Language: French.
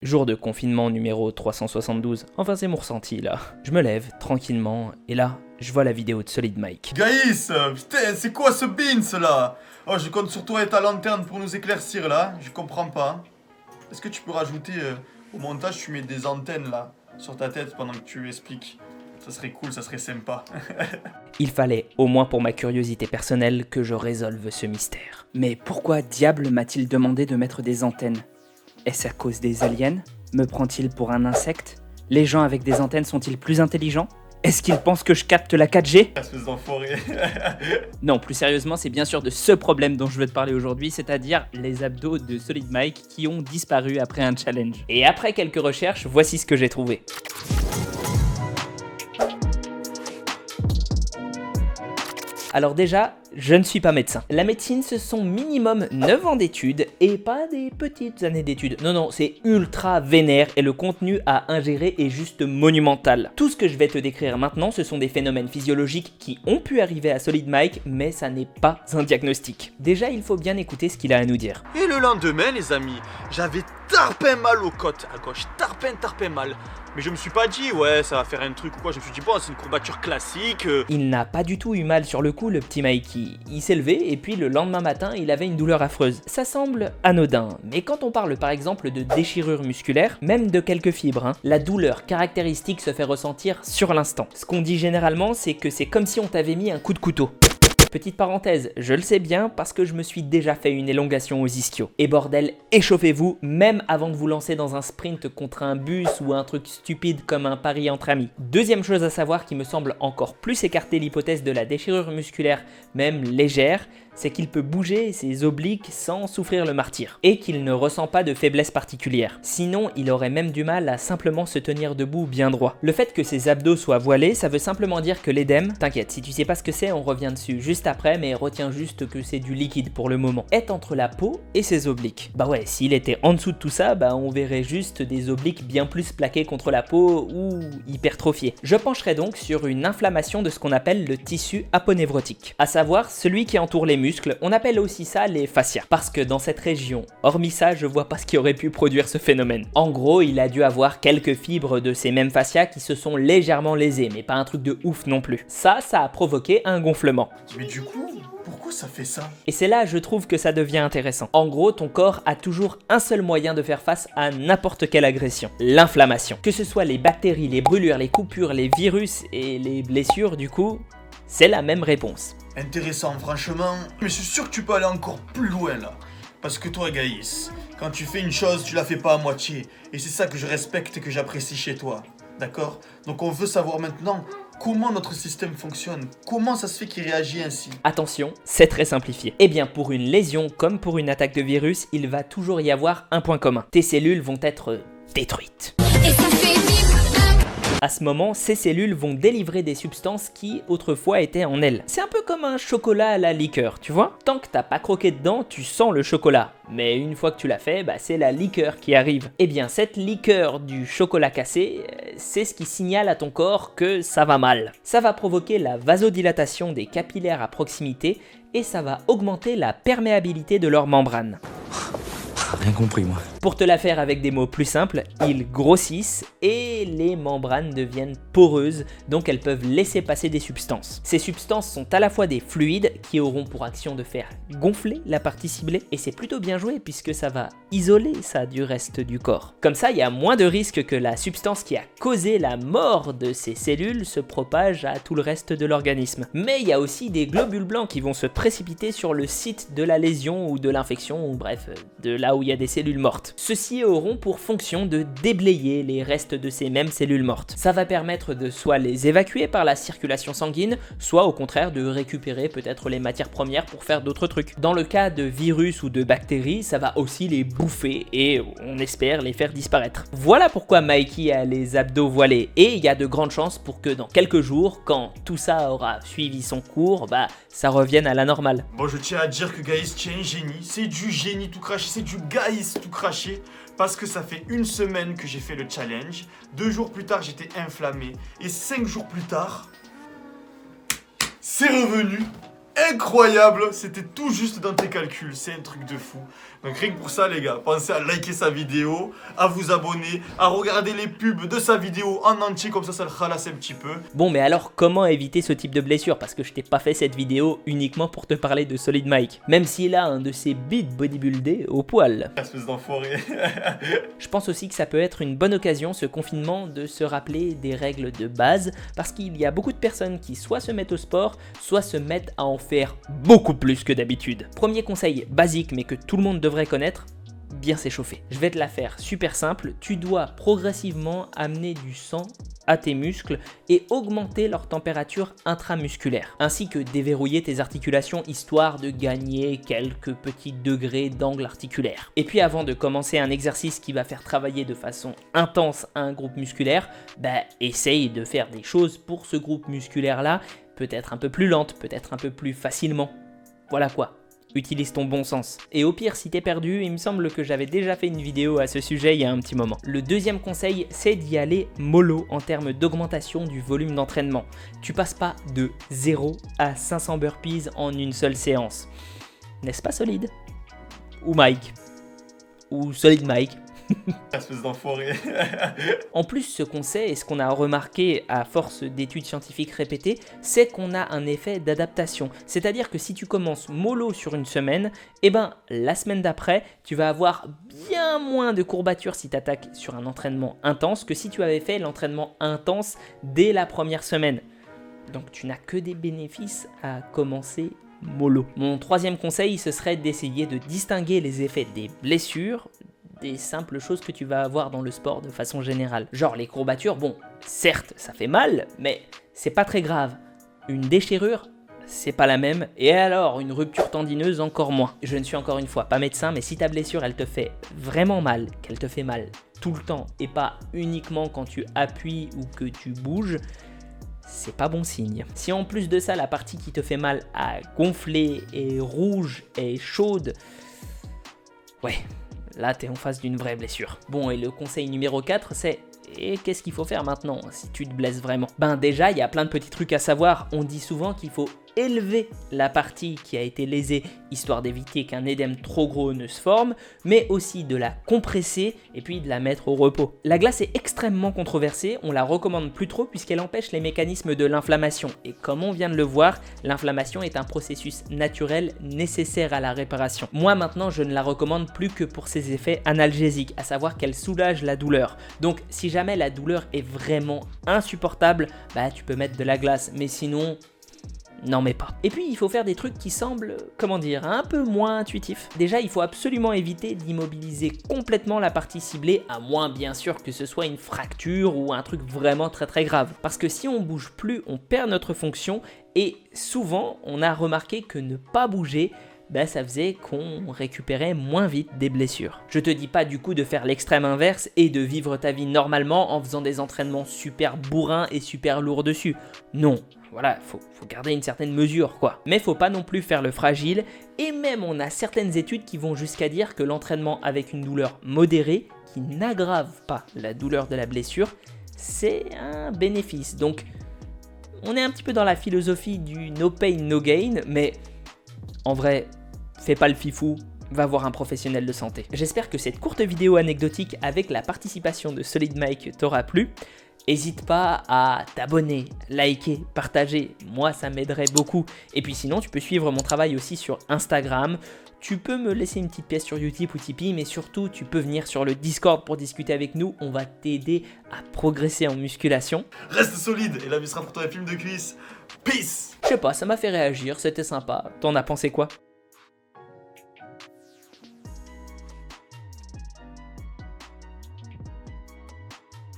Jour de confinement numéro 372, enfin c'est mon ressenti là. Je me lève tranquillement et là, je vois la vidéo de Solid Mike. Gaïs, putain, c'est quoi ce beans là? Oh, je compte sur toi et ta lanterne pour nous éclaircir là, je comprends pas. Est-ce que tu peux rajouter au montage, tu mets des antennes là, sur ta tête pendant que tu expliques? Ça serait cool, ça serait sympa. Il fallait, au moins pour ma curiosité personnelle, que je résolve ce mystère. Mais pourquoi diable m'a-t-il demandé de mettre des antennes? Est-ce à cause des aliens? Me prend-il pour un insecte? Les gens avec des antennes sont-ils plus intelligents? Est-ce qu'ils pensent que je capte la 4G? Espèce d'enfoiré. Non, plus sérieusement, c'est bien sûr de ce problème dont je veux te parler aujourd'hui, c'est-à-dire les abdos de Solid Mike qui ont disparu après un challenge. Et après quelques recherches, voici ce que j'ai trouvé. Alors déjà, je ne suis pas médecin. La médecine, ce sont minimum 9 ans d'études et pas des petites années d'études. Non, c'est ultra vénère et le contenu à ingérer est juste monumental. Tout ce que je vais te décrire maintenant, ce sont des phénomènes physiologiques qui ont pu arriver à Solid Mike, mais ça n'est pas un diagnostic. Déjà, il faut bien écouter ce qu'il a à nous dire. Et le lendemain, les amis, j'avais tarpin mal aux côtes à gauche, tarpin mal. Mais je me suis pas dit, ouais, ça va faire un truc ou quoi. Je me suis dit, bon, c'est une courbature classique. Il n'a pas du tout eu mal sur le coup, le petit Mikey. Il s'est levé et puis le lendemain matin, il avait une douleur affreuse. Ça semble anodin, mais quand on parle par exemple de déchirure musculaire, même de quelques fibres, la douleur caractéristique se fait ressentir sur l'instant. Ce qu'on dit généralement, c'est que c'est comme si on t'avait mis un coup de couteau. Petite parenthèse, je le sais bien parce que je me suis déjà fait une élongation aux ischios. Et bordel, échauffez-vous même avant de vous lancer dans un sprint contre un bus ou un truc stupide comme un pari entre amis. Deuxième chose à savoir qui me semble encore plus écarter l'hypothèse de la déchirure musculaire, même légère, c'est qu'il peut bouger ses obliques sans souffrir le martyre. Et qu'il ne ressent pas de faiblesse particulière. Sinon, il aurait même du mal à simplement se tenir debout bien droit. Le fait que ses abdos soient voilés, ça veut simplement dire que l'édème, t'inquiète, si tu sais pas ce que c'est, on revient dessus juste après, mais retiens juste que c'est du liquide pour le moment, est entre la peau et ses obliques. Bah ouais, s'il était en dessous de tout ça, bah on verrait juste des obliques bien plus plaqués contre la peau ou hypertrophiés. Je pencherai donc sur une inflammation de ce qu'on appelle le tissu aponevrotique, à savoir celui qui entoure les muscles. On appelle aussi ça les fascias, parce que dans cette région, hormis ça, je vois pas ce qui aurait pu produire ce phénomène. En gros, il a dû avoir quelques fibres de ces mêmes fascias qui se sont légèrement lésées, mais pas un truc de ouf non plus. Ça a provoqué un gonflement. Mais du coup, pourquoi ça fait ça? Et c'est là, je trouve, que ça devient intéressant. En gros, ton corps a toujours un seul moyen de faire face à n'importe quelle agression, l'inflammation. Que ce soit les bactéries, les brûlures, les coupures, les virus et les blessures, du coup, c'est la même réponse. Intéressant, franchement. Mais je suis sûr que tu peux aller encore plus loin là. Parce que toi, Gaïs, quand tu fais une chose, tu la fais pas à moitié. Et c'est ça que je respecte et que j'apprécie chez toi. D'accord? Donc on veut savoir maintenant comment notre système fonctionne. Comment ça se fait qu'il réagit ainsi? Attention, c'est très simplifié. Eh bien, pour une lésion comme pour une attaque de virus, il va toujours y avoir un point commun. Tes cellules vont être détruites. Et ça fait à ce moment, ces cellules vont délivrer des substances qui, autrefois, étaient en elles. C'est un peu comme un chocolat à la liqueur, tu vois? Tant que t'as pas croqué dedans, tu sens le chocolat. Mais une fois que tu l'as fait, c'est la liqueur qui arrive. Eh bien, cette liqueur du chocolat cassé, c'est ce qui signale à ton corps que ça va mal. Ça va provoquer la vasodilatation des capillaires à proximité et ça va augmenter la perméabilité de leurs membranes. Rien compris, moi. Pour te la faire avec des mots plus simples, ils grossissent et les membranes deviennent poreuses, donc elles peuvent laisser passer des substances. Ces substances sont à la fois des fluides qui auront pour action de faire gonfler la partie ciblée, et c'est plutôt bien joué puisque ça va isoler ça du reste du corps. Comme ça, il y a moins de risques que la substance qui a causé la mort de ces cellules se propage à tout le reste de l'organisme. Mais il y a aussi des globules blancs qui vont se précipiter sur le site de la lésion ou de l'infection, ou bref, de là où il y a des cellules mortes. Ceux-ci auront pour fonction de déblayer les restes de ces mêmes cellules mortes. Ça va permettre de soit les évacuer par la circulation sanguine, soit au contraire de récupérer peut-être les matières premières pour faire d'autres trucs. Dans le cas de virus ou de bactéries, ça va aussi les bouffer et on espère les faire disparaître. Voilà pourquoi Mikey a les abdos voilés, et il y a de grandes chances pour que dans quelques jours, quand tout ça aura suivi son cours, ça revienne à la normale. Bon, je tiens à dire que Gaïs, tu es un génie. C'est du génie tout craché, c'est du Gaïs tout craché. Parce que ça fait une semaine que j'ai fait le challenge. 2 jours plus tard, j'étais inflammé. Et 5 jours plus tard, c'est revenu. incroyable. C'était tout juste dans tes calculs. C'est un truc de fou. Donc rien que pour ça les gars, pensez à liker sa vidéo, à vous abonner, à regarder les pubs de sa vidéo en entier, comme ça le khalasse un petit peu. Bon, mais alors comment éviter ce type de blessure? Parce que je t'ai pas fait cette vidéo uniquement pour te parler de Solid Mike. Même s'il a un de ses beats bodybuildés au poil. Espèce d'enfoiré. Je pense aussi que ça peut être une bonne occasion, ce confinement, de se rappeler des règles de base, parce qu'il y a beaucoup de personnes qui soit se mettent au sport, soit se mettent à en faire beaucoup plus que d'habitude. Premier conseil basique, mais que tout le monde devrait connaître, bien s'échauffer. Je vais te la faire super simple, tu dois progressivement amener du sang à tes muscles et augmenter leur température intramusculaire, ainsi que déverrouiller tes articulations histoire de gagner quelques petits degrés d'angle articulaire. Et puis avant de commencer un exercice qui va faire travailler de façon intense un groupe musculaire, essaye de faire des choses pour ce groupe musculaire là, peut-être un peu plus lente, peut-être un peu plus facilement. Voilà quoi. Utilise ton bon sens. Et au pire, si t'es perdu, il me semble que j'avais déjà fait une vidéo à ce sujet il y a un petit moment. Le deuxième conseil, c'est d'y aller mollo en termes d'augmentation du volume d'entraînement. Tu passes pas de 0 à 500 burpees en une seule séance. N'est-ce pas Solide? Ou Mike? Ou Solid Mike? Espèce d'enfoiré. En plus, ce qu'on sait et ce qu'on a remarqué à force d'études scientifiques répétées, c'est qu'on a un effet d'adaptation. C'est-à-dire que si tu commences mollo sur une semaine, la semaine d'après, tu vas avoir bien moins de courbatures si tu attaques sur un entraînement intense que si tu avais fait l'entraînement intense dès la première semaine. Donc tu n'as que des bénéfices à commencer mollo. Mon troisième conseil, ce serait d'essayer de distinguer les effets des blessures des simples choses que tu vas avoir dans le sport de façon générale. Genre les courbatures, bon, certes, ça fait mal, mais c'est pas très grave. Une déchirure, c'est pas la même, et alors une rupture tendineuse encore moins. Je ne suis encore une fois pas médecin, mais si ta blessure elle te fait vraiment mal, qu'elle te fait mal tout le temps, et pas uniquement quand tu appuies ou que tu bouges, c'est pas bon signe. Si en plus de ça, la partie qui te fait mal a gonflé, est rouge, est chaude, ouais, là, t'es en face d'une vraie blessure. Bon, et le conseil numéro 4, c'est et qu'est-ce qu'il faut faire maintenant si tu te blesses vraiment? Déjà, il y a plein de petits trucs à savoir. On dit souvent qu'il faut élever la partie qui a été lésée, histoire d'éviter qu'un édème trop gros ne se forme, mais aussi de la compresser et puis de la mettre au repos. La glace est extrêmement controversée, on la recommande plus trop puisqu'elle empêche les mécanismes de l'inflammation. Et comme on vient de le voir, l'inflammation est un processus naturel nécessaire à la réparation. Moi maintenant, je ne la recommande plus que pour ses effets analgésiques, à savoir qu'elle soulage la douleur. Donc si jamais la douleur est vraiment insupportable, tu peux mettre de la glace, mais sinon, n'en mets pas. Et puis il faut faire des trucs qui semblent, un peu moins intuitifs. Déjà, il faut absolument éviter d'immobiliser complètement la partie ciblée, à moins bien sûr que ce soit une fracture ou un truc vraiment très grave. Parce que si on bouge plus, on perd notre fonction et souvent on a remarqué que ne pas bouger, ça faisait qu'on récupérait moins vite des blessures. Je te dis pas du coup de faire l'extrême inverse et de vivre ta vie normalement en faisant des entraînements super bourrins et super lourds dessus. Non, voilà, faut garder une certaine mesure quoi. Mais faut pas non plus faire le fragile et même on a certaines études qui vont jusqu'à dire que l'entraînement avec une douleur modérée qui n'aggrave pas la douleur de la blessure, c'est un bénéfice. Donc on est un petit peu dans la philosophie du no pain no gain, mais en vrai, fais pas le fifou, va voir un professionnel de santé. J'espère que cette courte vidéo anecdotique avec la participation de Solid Mike t'aura plu. N'hésite pas à t'abonner, liker, partager, moi ça m'aiderait beaucoup. Et puis sinon, tu peux suivre mon travail aussi sur Instagram. Tu peux me laisser une petite pièce sur Utip ou Tipeee, mais surtout, tu peux venir sur le Discord pour discuter avec nous. On va t'aider à progresser en musculation. Reste solide et la vie sera pour toi un film de cuisse. Peace. Je sais pas, ça m'a fait réagir, c'était sympa. T'en as pensé quoi ?